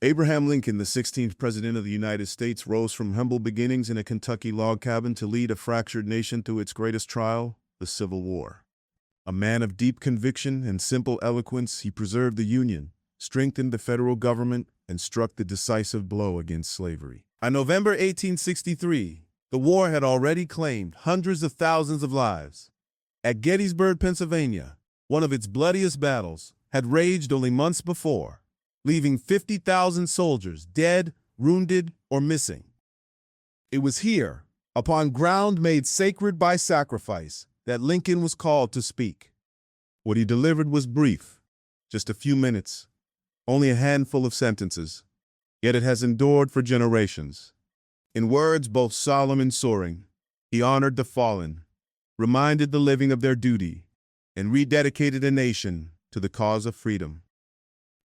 Abraham Lincoln, the 16th President of the United States, rose from humble beginnings in a Kentucky log cabin to lead a fractured nation through its greatest trial, the Civil War. A man of deep conviction and simple eloquence, he preserved the Union, strengthened the federal government, and struck the decisive blow against slavery. On November 1863, the war had already claimed hundreds of thousands of lives. At Gettysburg, Pennsylvania, one of its bloodiest battles had raged only months before, leaving 50,000 soldiers dead, wounded, or missing. It was here, upon ground made sacred by sacrifice, that Lincoln was called to speak. What he delivered was brief, just a few minutes, only a handful of sentences, yet it has endured for generations. In words both solemn and soaring, he honored the fallen, reminded the living of their duty, and rededicated a nation to the cause of freedom.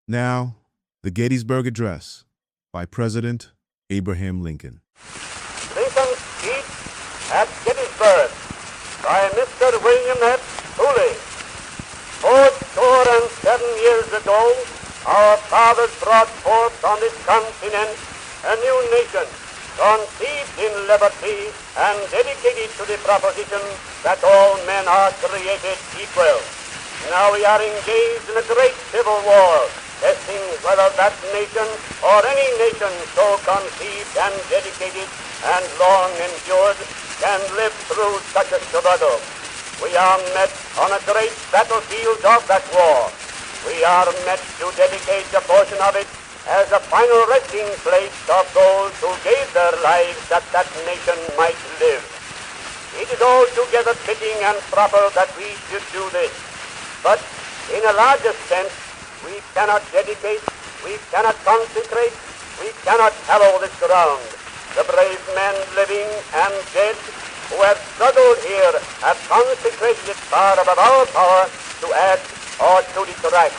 Now, the Gettysburg Address by President Abraham Lincoln. Lincoln's speech at Gettysburg by Mr. William F. Hooley. 407 years ago, our fathers brought forth on this continent a new nation, conceived in liberty and dedicated to the proposition that all men are created equal. Now we are engaged in a great civil war, testing whether that nation or any nation so conceived and dedicated and long endured can live through such a struggle. We are met on a great battlefield of that war. We are met to dedicate a portion of it as a final resting place of those who gave their lives that that nation might live. It is altogether fitting and proper that we should do this. But in a larger sense, we cannot dedicate, we cannot consecrate, we cannot hallow this ground. The brave men living and dead who have struggled here have consecrated it far above our power to add or to detract.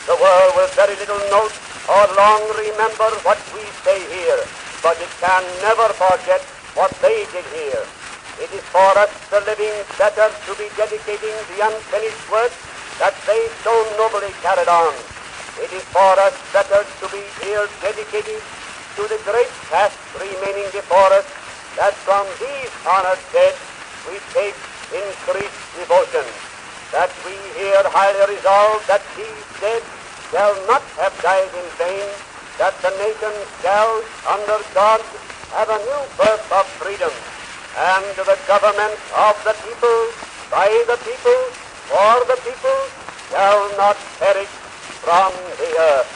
The world will very little note or long remember what we say here, but it can never forget what they did here. It is for us, the living, better to be dedicating the unfinished work that they so nobly carried on. It is for us better to be here dedicated to the great task remaining before us, that from these honored dead we take increased devotion, that we here highly resolve that these dead shall not have died in vain, that the nation shall, under God, have a new birth of freedom, and the government of the people, by the people, for the people, shall not perish from the earth.